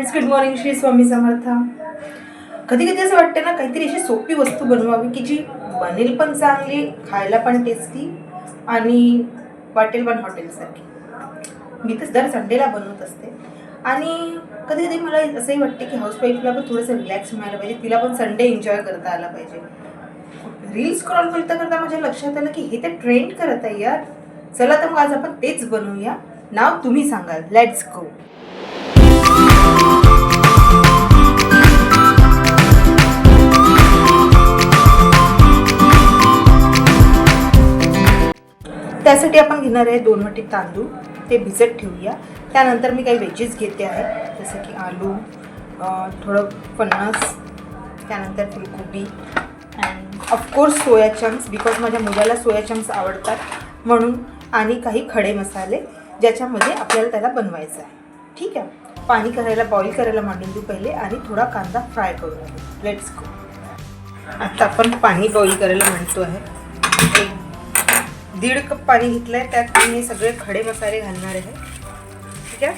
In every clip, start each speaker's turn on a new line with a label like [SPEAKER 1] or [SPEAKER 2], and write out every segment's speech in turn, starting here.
[SPEAKER 1] Friends, good morning. Shri Swami Samarth. कधी कधी असं वाटतं ना, काहीतरी अशी सोपी वस्तू बनवावी की जी बनेल पण चांगली, खायला पण टेस्टी आणि वाटेल पण हॉटेलसारखी. मी तर दर संडेला बनवत असते. आणि कधी कधी मला असंही वाटते की हाऊसवाईफला पण थोडंसं रिलॅक्स मिळालं पाहिजे, तिला पण संडे एन्जॉय करता आला पाहिजे. रील स्क्रॉल करता करता माझ्या लक्षात आलं की हे तर ट्रेंड करत आहे यार. चला तर मग आज आपण तेच बनवूया. नाव तुम्ही सांगाल. Let's go. त्यासाठी आपण घेणार आहे 2 वाटी तांदूळ. ते भिजत ठेवूया. त्यानंतर मी काही वेजेस घेते आहे, जसं की आलू, थोडं फणस, त्यानंतर फुलकोबी and of course soya chunks, because माझ्या मुलाला सोया चंक्स आवडतात म्हणून, आणि काही खडे मसाले ज्याच्यामध्ये आपल्याला त्याला बनवायचं आहे. ठीक आहे. पाणी बॉईल करायला मांडून देऊ पहिले आणि थोडा कांदा फ्राय करून घेऊ. Let's go. आता आपण पाणी बॉईल करायला मांडतो आहे. 1.5 कप पाणी घेतलं आहे. त्यात मी सगळे खडे मसाले घालणार आहे. ठीक आहे.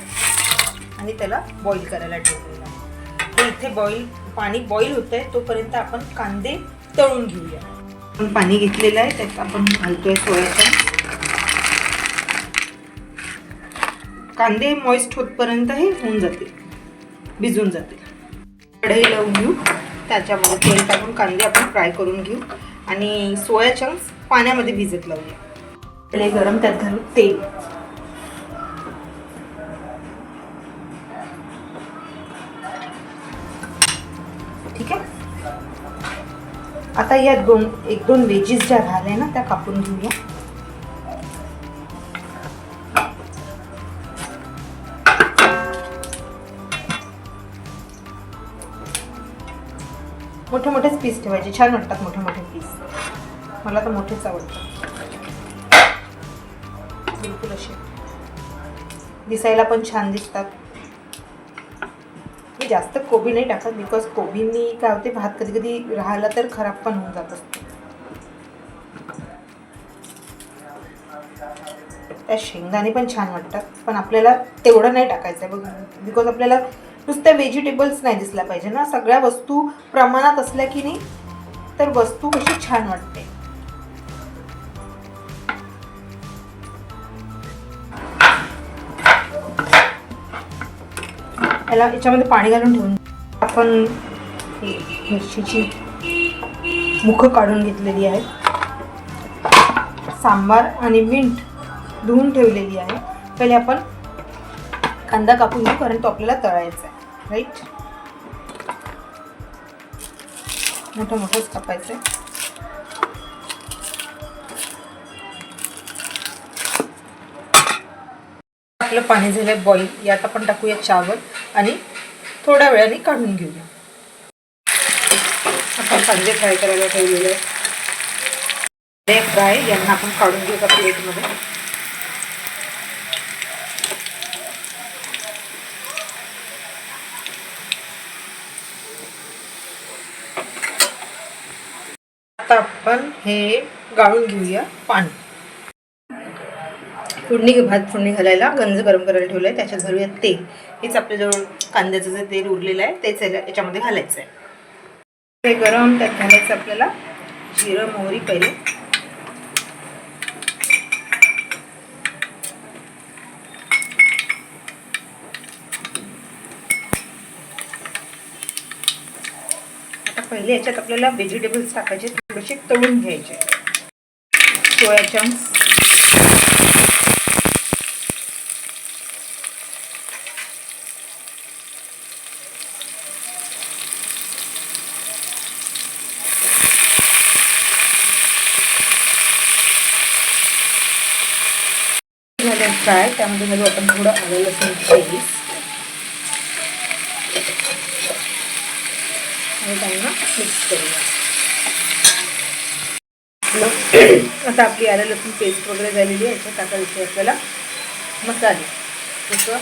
[SPEAKER 1] आणि त्याला बॉईल करायला ठेवलेलं आहे. हे इथे पाणी बॉईल होतं आहे तोपर्यंत आपण कांदे तळून घेऊया. आपण पाणी घेतलेलं आहे, त्यात आपण घालतोय सोयाचंक्स. कांदे मॉइस्ट होतपर्यंत हे होऊन जातील, भिजून जातील. कढई लावून घेऊ. त्याच्यामध्ये तेल टाकून कांदे आपण फ्राय करून घेऊ आणि सोया चंक्स पाण्यामध्ये भिजत लावूया. तेल गरम, त्यात घालू तेल. ठीक आहे. आता या 1-2 वेजीस ज्या झाल्या ना त्या कापून घेऊया. मोठे मोठेच पीस ठेवायचे, छान वाटतात मोठे मोठे पीस. मला तर मोठेच आवडतात. बिलकुल असे दिसायला पण छान दिसतात. मी जास्त कोबी नाही टाकत, बिकॉज कोबीनी काय होते, भात कधी कधी राहिला तर खराब पण होऊन जात असते. त्या शेंगदाणे पण छान वाटतात, पण आपल्याला तेवढं नाही टाकायचं आहे बघ, बिकॉज आपल्याला नुसत्या व्हेजिटेबल्स नाही दिसल्या पाहिजे ना. सगळ्या वस्तू प्रमाणात असल्या की नाही तर वस्तू कशी छान वाटते. याच्यामध्ये पाणी घालून ठेवून आपण मिरचीची मुखं काढून घेतलेली आहे. सांबार आणि मिंट धुवून ठेवलेली आहे. पहिले आपण कांदा कापून घेऊ, कारण तो आपल्याला तळायचा आहे. राईट. मोठं मोठंच कापायचं आहे. आपलं पाणी झालं बॉईल. यात आपण टाकूया चावल आणि थोड्या वेळाने काढून घेऊया. आपण कांदे फ्राय करायला ठेवलेले आहे. फ्राय यांना आपण काढून घेऊ एका प्लेटमध्ये. आता आपण हे गाळून घेऊया पाणी. भात फोडणी घालायला गंज गरम करायला ठेवलं आहे, त्याच्यात घालूया तेल. हेच आपल्याजवळ कांद्याचं जे तेल उरलेलं आहे तेच याच्यामध्ये घालायचं आहे. ते गरम, त्यात घालायचं आपल्याला जिरं मोहरी पहिले. आता पहिले याच्यात आपल्याला व्हेजिटेबल्स टाकायचे, थोडेसे तळून घ्यायचे. Soya chunks, fry. त्यामध्ये घालू आपण थोडं आलं लसूण पेस्ट आणि त्यांना मिक्स करूया. आता आपली आलं लसूण पेस्ट वगैरे झालेली आहे. याच्यात टाकायचे आपल्याला मसाले, जसं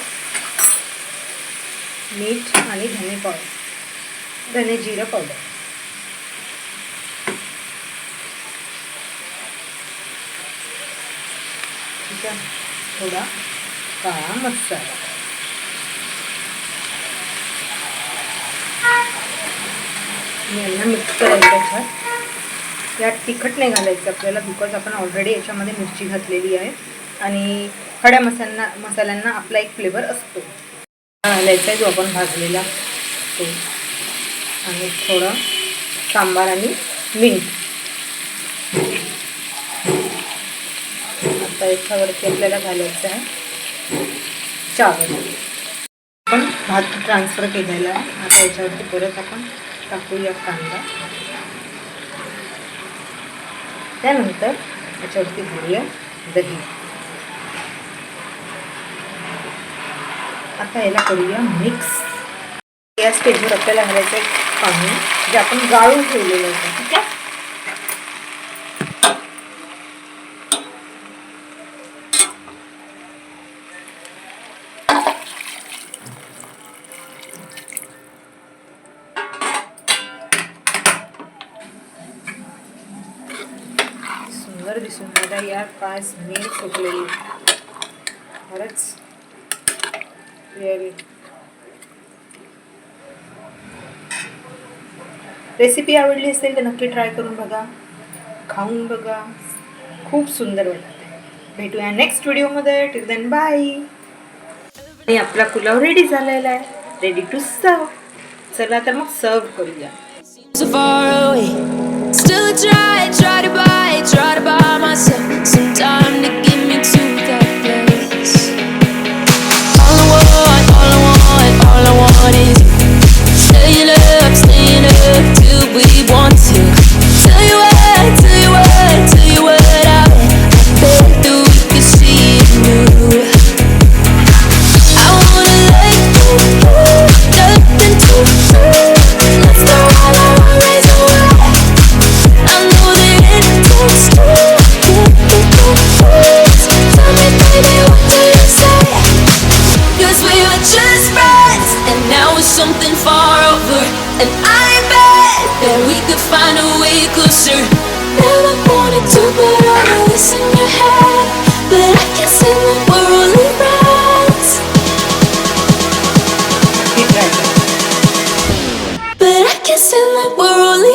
[SPEAKER 1] मीठ आणि धने पावडर, धने जिरं पावडर. ठीक आहे. थोडा काळा मसाला. आणि यांना मिक्स करायचं याच्यात. यात तिखट नाही घालायचं आपल्याला, बिकॉज आपण ऑलरेडी याच्यामध्ये मिरची घातलेली आहे आणि खड्या मसाल्यांना आपला एक फ्लेवर असतो. घालायचा आहे जो आपण भाजलेला तो, आणि थोडं सांबार आणि मीठ. आता याच्यावरती आपल्याला घालायचं आहे चावल. आपण भात ट्रान्सफर केलेला आहे. आता याच्यावरती परत आपण टाकूया कांदा. त्यानंतर याच्यावरती घालूया दही. आता याला करूया मिक्स. या स्टेजवर आपल्याला घालायचं आहे पाणी जे आपण गाळून ठेवलेलं होतं. ठीक आहे. सुंदर दिसून राहिला यार. काय स्मेल सुटलेली खरंच रिअली. रेसिपी आवडली असेल तर नक्की ट्राय करून बघा, खाऊन बघा. खूप सुंदर वाटते. भेटूया नेक्स्ट व्हिडिओमध्ये. Till then bye. आणि आपला पुलाव रेडी झालेला आहे, रेडी टू सर्व. चला तर मग सर्व करूया.
[SPEAKER 2] So far away, still try to buy myself some time to get me to that place. All I want is staying up till we want to. Tell you what, I bet that we could see it new. I wanna let you go, nothing to prove. Let's go all I want is away. I know that it takes two to get the words. Tell me, baby, what do you say? 'Cause we were just friends, and now it's something far over. And I bet that we could find a way closer. Never wanted to, but I know it's in your head. But I can't say that we're only friends. But I can't say that we're only